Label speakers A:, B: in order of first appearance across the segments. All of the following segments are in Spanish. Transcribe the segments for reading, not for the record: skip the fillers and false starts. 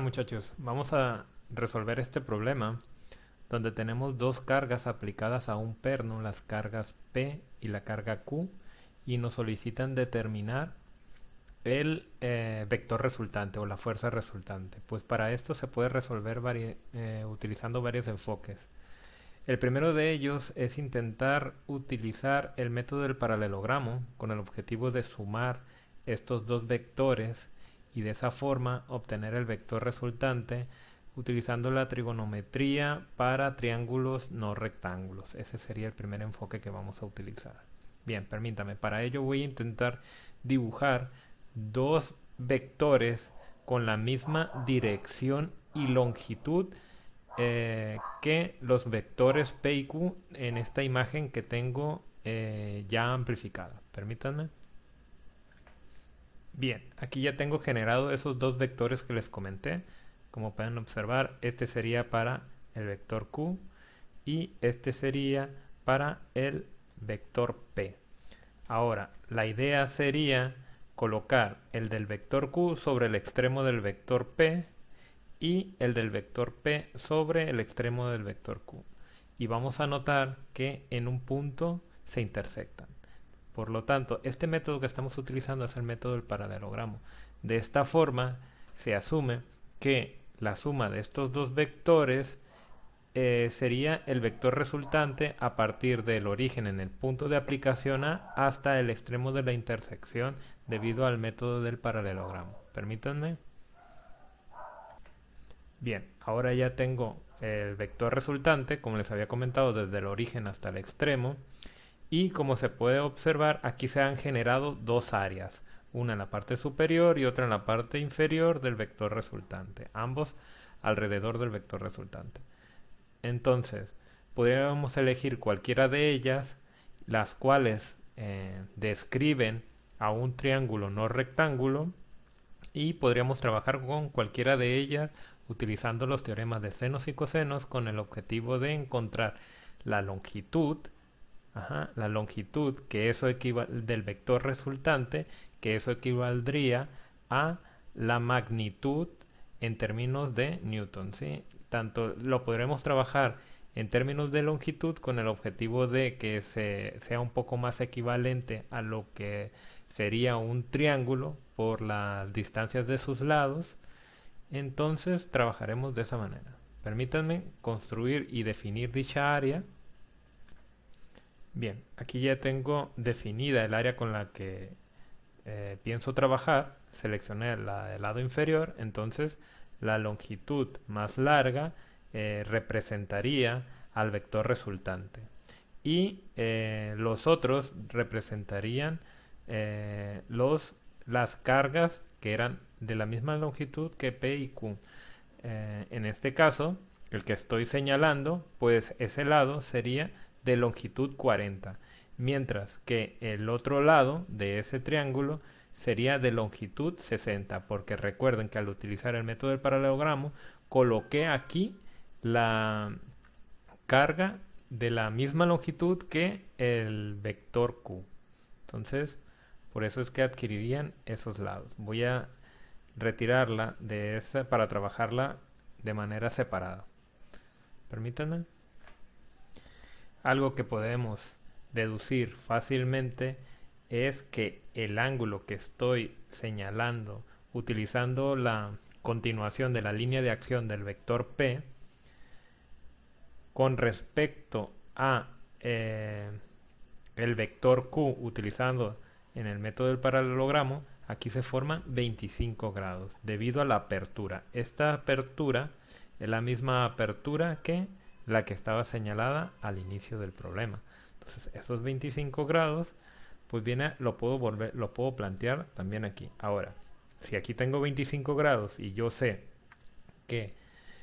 A: muchachos, vamos a resolver este problema donde tenemos dos cargas aplicadas a un perno, las cargas P y la carga Q, y nos solicitan determinar el vector resultante o la fuerza resultante. Pues para esto se puede resolver utilizando varios enfoques. El primero de ellos es intentar utilizar el método del paralelogramo con el objetivo de sumar estos dos vectores y de esa forma obtener el vector resultante utilizando la trigonometría para triángulos no rectángulos. Ese sería el primer enfoque que vamos a utilizar. Bien, permítame, para ello voy a intentar dibujar dos vectores con la misma dirección y longitud que los vectores P y Q en esta imagen que tengo ya amplificada. Permítanme. Bien, aquí ya tengo generado esos dos vectores que les comenté. Como pueden observar, este sería para el vector Q y este sería para el vector P. Ahora, la idea sería colocar el del vector Q sobre el extremo del vector P y el del vector P sobre el extremo del vector Q. Y vamos a notar que en un punto se intersectan. Por lo tanto, este método que estamos utilizando es el método del paralelogramo. De esta forma, se asume que la suma de estos dos vectores sería el vector resultante a partir del origen en el punto de aplicación A hasta el extremo de la intersección debido al método del paralelogramo. Permítanme. Bien, ahora ya tengo el vector resultante, como les había comentado, desde el origen hasta el extremo. Y como se puede observar, aquí se han generado dos áreas, una en la parte superior y otra en la parte inferior del vector resultante, ambos alrededor del vector resultante. Entonces, podríamos elegir cualquiera de ellas, las cuales describen a un triángulo no rectángulo, y podríamos trabajar con cualquiera de ellas utilizando los teoremas de senos y cosenos con el objetivo de encontrar la longitud. La longitud que eso del vector resultante, que eso equivaldría a la magnitud en términos de Newton, ¿sí? Tanto lo podremos trabajar en términos de longitud con el objetivo de que sea un poco más equivalente a lo que sería un triángulo por las distancias de sus lados. Entonces trabajaremos de esa manera. Permítanme construir y definir dicha área. Bien, aquí ya tengo definida el área con la que pienso trabajar. Seleccioné la del lado inferior, entonces la longitud más larga representaría al vector resultante. Y los otros representarían las cargas que eran de la misma longitud que P y Q. En este caso, el que estoy señalando, pues ese lado sería de longitud 40, mientras que el otro lado de ese triángulo sería de longitud 60, porque recuerden que al utilizar el método del paralelogramo coloqué aquí la carga de la misma longitud que el vector Q. Entonces, por eso es que adquirirían esos lados. Voy a retirarla de esa para trabajarla de manera separada. Permítanme. Algo que podemos deducir fácilmente es que el ángulo que estoy señalando utilizando la continuación de la línea de acción del vector P con respecto a el vector Q utilizando en el método del paralelogramo, aquí se forman 25 grados debido a la apertura. Esta apertura es la misma apertura que la que estaba señalada al inicio del problema. Entonces esos 25 grados pues lo puedo plantear también aquí. Ahora, si aquí tengo 25 grados y yo sé que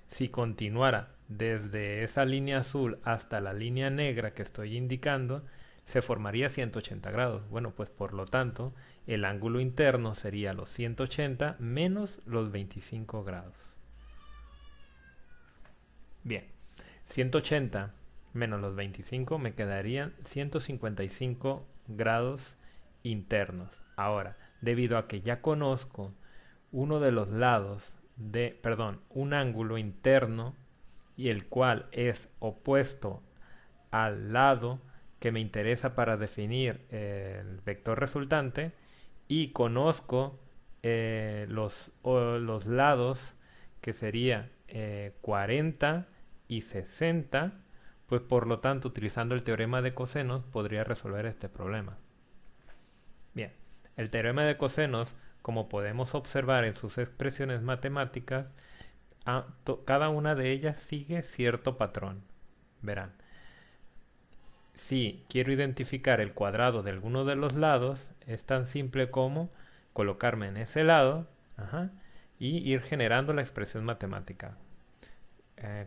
A: si continuara desde esa línea azul hasta la línea negra que estoy indicando, se formaría 180 grados. Bueno, pues por lo tanto, el ángulo interno sería los 180 menos los 25 grados. Bien, 180 menos los 25 me quedarían 155 grados internos. Ahora, debido a que ya conozco uno de los lados un ángulo interno y el cual es opuesto al lado que me interesa para definir el vector resultante y conozco los lados que sería 40 y 60, pues por lo tanto utilizando el teorema de cosenos podría resolver este problema. Bien, el teorema de cosenos, como podemos observar en sus expresiones matemáticas, cada una de ellas sigue cierto patrón. Verán, si quiero identificar el cuadrado de alguno de los lados, es tan simple como colocarme en ese lado, y ir generando la expresión matemática.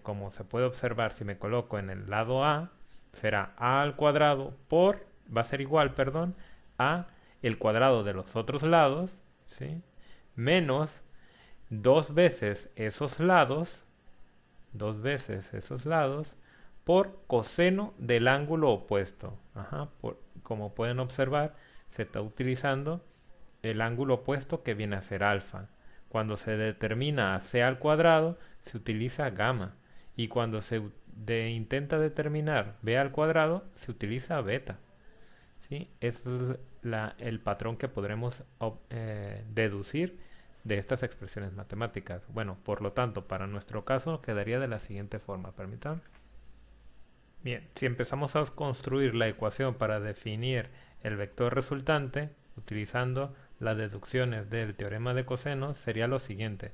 A: Como se puede observar, si me coloco en el lado A, será A al cuadrado va a ser igual, perdón, a el cuadrado de los otros lados, ¿sí? Menos dos veces esos lados, por coseno del ángulo opuesto. Como pueden observar, se está utilizando el ángulo opuesto que viene a ser alfa. Cuando se determina a c al cuadrado, se utiliza gamma. Y cuando se intenta determinar b al cuadrado, se utiliza beta. ¿Sí? Ese es el patrón que podremos deducir de estas expresiones matemáticas. Bueno, por lo tanto, para nuestro caso quedaría de la siguiente forma. Permítanme. Bien, si empezamos a construir la ecuación para definir el vector resultante, utilizando las deducciones del teorema de cosenos, sería lo siguiente.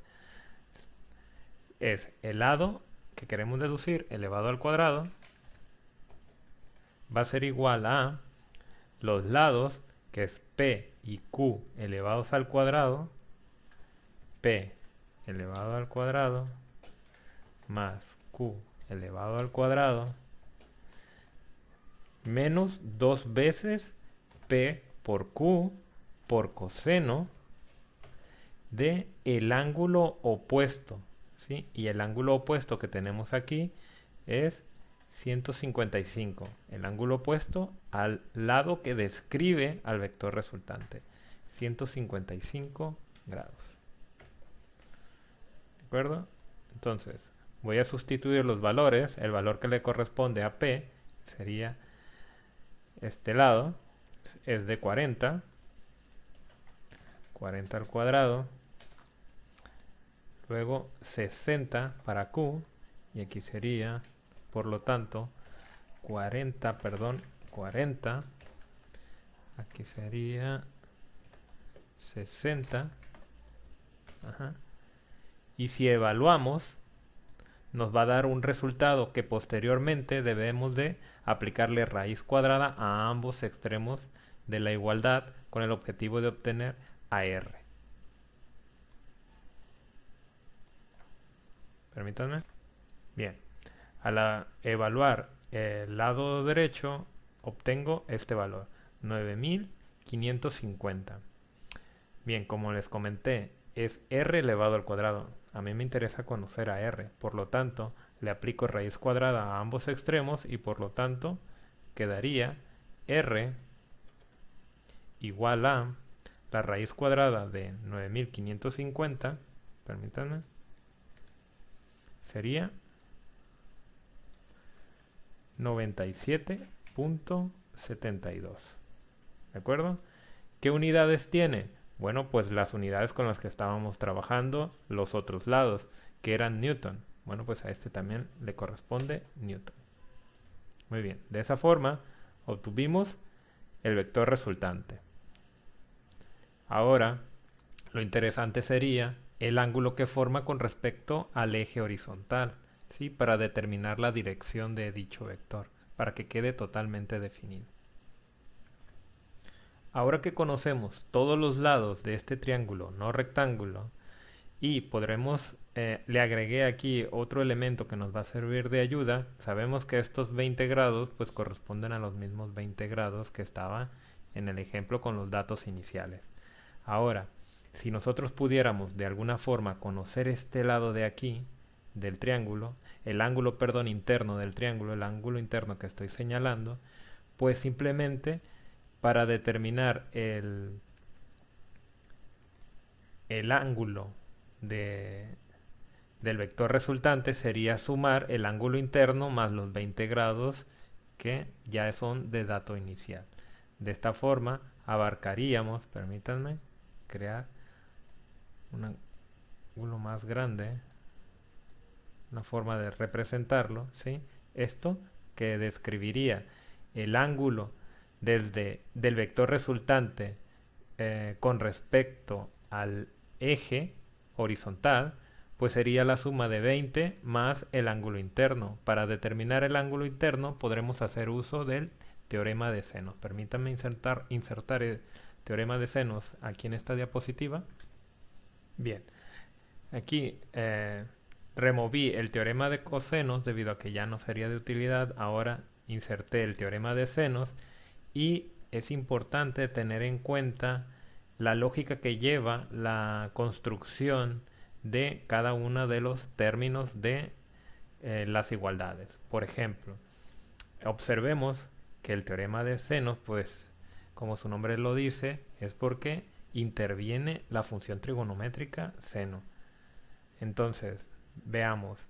A: Es el lado que queremos deducir elevado al cuadrado va a ser igual a los lados, que es P y Q elevados al cuadrado, P elevado al cuadrado más Q elevado al cuadrado, menos 2 veces P por Q por coseno de el ángulo opuesto, ¿sí? Y el ángulo opuesto que tenemos aquí es 155, el ángulo opuesto al lado que describe al vector resultante, 155 grados. ¿De acuerdo? Entonces, voy a sustituir los valores. El valor que le corresponde a P sería este lado, es de 40 al cuadrado, luego 60 para Q, y aquí sería, por lo tanto, 40, aquí sería 60, y si evaluamos, nos va a dar un resultado que posteriormente debemos de aplicarle raíz cuadrada a ambos extremos de la igualdad con el objetivo de obtener AR. Permítanme. Bien, al evaluar el lado derecho obtengo este valor, 9550. Bien, como les comenté, es r elevado al cuadrado. A mí me interesa conocer a r, por lo tanto, le aplico raíz cuadrada a ambos extremos y por lo tanto quedaría r igual a la raíz cuadrada de 9550, permítanme, sería 97.72. ¿De acuerdo? ¿Qué unidades tiene? Bueno, pues las unidades con las que estábamos trabajando los otros lados, que eran Newton. Bueno, pues a este también le corresponde Newton. Muy bien, de esa forma obtuvimos el vector resultante. Ahora, lo interesante sería el ángulo que forma con respecto al eje horizontal, ¿sí? Para determinar la dirección de dicho vector, para que quede totalmente definido. Ahora que conocemos todos los lados de este triángulo no rectángulo y le agregué aquí otro elemento que nos va a servir de ayuda, sabemos que estos 20 grados pues corresponden a los mismos 20 grados que estaba en el ejemplo con los datos iniciales. Ahora, si nosotros pudiéramos de alguna forma conocer este lado de aquí del triángulo, el ángulo, interno del triángulo, el ángulo interno que estoy señalando, pues simplemente para determinar el ángulo del vector resultante sería sumar el ángulo interno más los 20 grados que ya son de dato inicial. De esta forma abarcaríamos, permítanme crear un ángulo más grande, una forma de representarlo, ¿sí? Esto que describiría el ángulo del vector resultante con respecto al eje horizontal, pues sería la suma de 20 más el ángulo interno. Para determinar el ángulo interno podremos hacer uso del teorema de senos. Permítanme insertar el teorema de senos aquí en esta diapositiva. Bien, aquí removí el teorema de cosenos debido a que ya no sería de utilidad. Ahora inserté el teorema de senos y es importante tener en cuenta la lógica que lleva la construcción de cada uno de los términos de las igualdades. Por ejemplo, observemos que el teorema de senos, pues como su nombre lo dice, es porque interviene la función trigonométrica seno. Entonces, veamos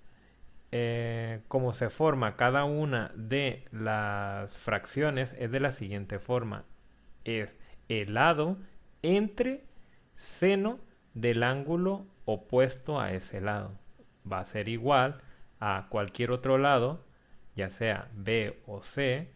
A: cómo se forma cada una de las fracciones. Es de la siguiente forma: es el lado entre seno del ángulo opuesto a ese lado. Va a ser igual a cualquier otro lado, ya sea B o C,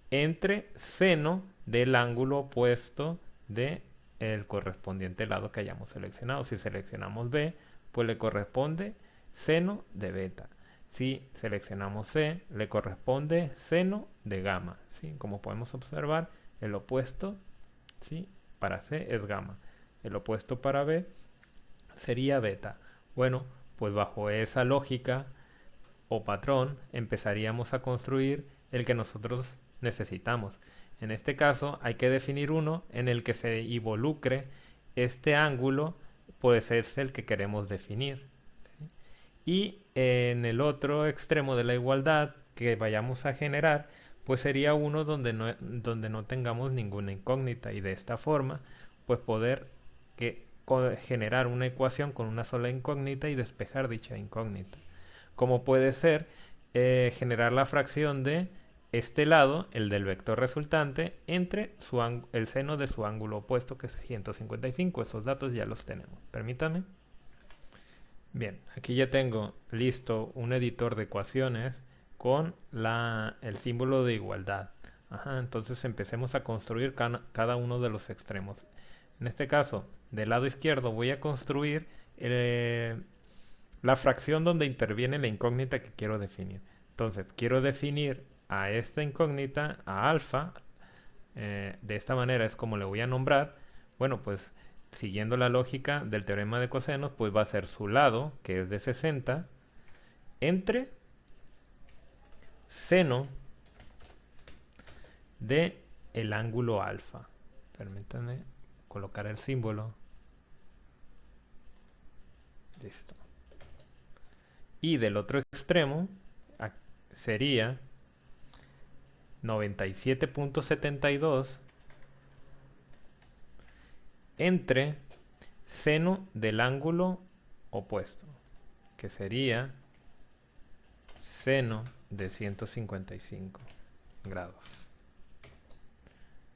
A: entre seno del ángulo opuesto de el correspondiente lado que hayamos seleccionado. Si seleccionamos B, pues le corresponde seno de beta. Si seleccionamos C, le corresponde seno de gamma, ¿sí? Como podemos observar, el opuesto, ¿sí?, para C es gamma. El opuesto para B sería beta. Bueno, pues bajo esa lógica o patrón empezaríamos a construir el que nosotros necesitamos. En este caso hay que definir uno en el que se involucre este ángulo, pues es el que queremos definir, ¿sí? Y en el otro extremo de la igualdad que vayamos a generar, pues sería uno donde no tengamos ninguna incógnita, y de esta forma pues poder generar una ecuación con una sola incógnita y despejar dicha incógnita, como puede ser generar la fracción de este lado, el del vector resultante, entre el seno de su ángulo opuesto, que es 155. Esos datos ya los tenemos. Permítame. Bien, aquí ya tengo listo un editor de ecuaciones con el símbolo de igualdad. Entonces empecemos a construir cada uno de los extremos. En este caso, del lado izquierdo voy a construir la fracción donde interviene la incógnita que quiero definir. Entonces, quiero definir a esta incógnita, a alfa. De esta manera es como le voy a nombrar. Bueno, pues siguiendo la lógica del teorema de cosenos, pues va a ser su lado, que es de 60, entre seno de el ángulo alfa. Permítanme colocar el símbolo. Listo. Y del otro extremo sería 97.72 entre seno del ángulo opuesto, que sería seno de 155 grados.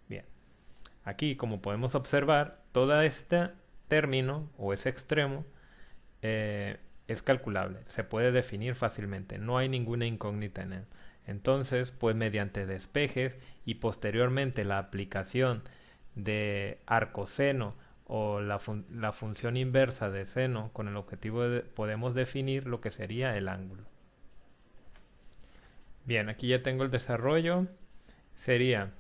A: Bien, aquí como podemos observar, todo este término o ese extremo es calculable, se puede definir fácilmente, no hay ninguna incógnita en él. Entonces, pues mediante despejes y posteriormente la aplicación de arcoseno o la función inversa de seno con el objetivo podemos definir lo que sería el ángulo. Bien, aquí ya tengo el desarrollo. Sería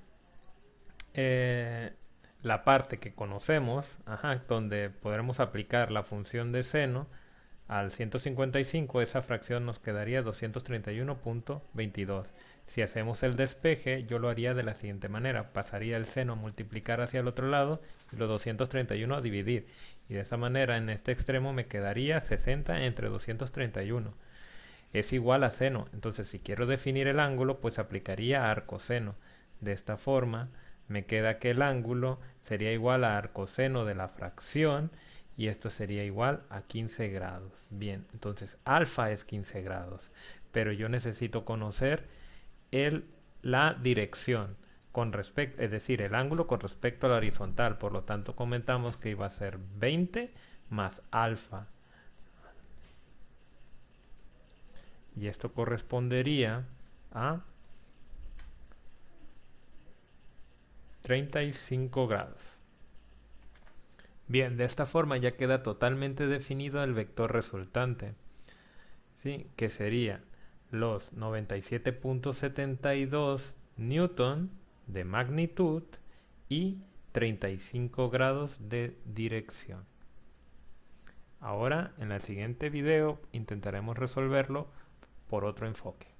A: la parte que conocemos, donde podremos aplicar la función de seno al 155. Esa fracción nos quedaría 231.22. Si hacemos el despeje, yo lo haría de la siguiente manera: pasaría el seno a multiplicar hacia el otro lado y los 231 a dividir, y de esa manera en este extremo me quedaría 60 entre 231 es igual a seno. Entonces, si quiero definir el ángulo, pues aplicaría arcoseno. De esta forma me queda que el ángulo sería igual a arcoseno de la fracción, y esto sería igual a 15 grados. Bien, entonces alfa es 15 grados, pero yo necesito conocer la dirección con respecto, es decir, el ángulo con respecto a la horizontal. Por lo tanto, comentamos que iba a ser 20 más alfa. Y esto correspondería a 35 grados. Bien, de esta forma ya queda totalmente definido el vector resultante, ¿sí? Que sería los 97.72 newton de magnitud y 35 grados de dirección. Ahora, en el siguiente video intentaremos resolverlo por otro enfoque.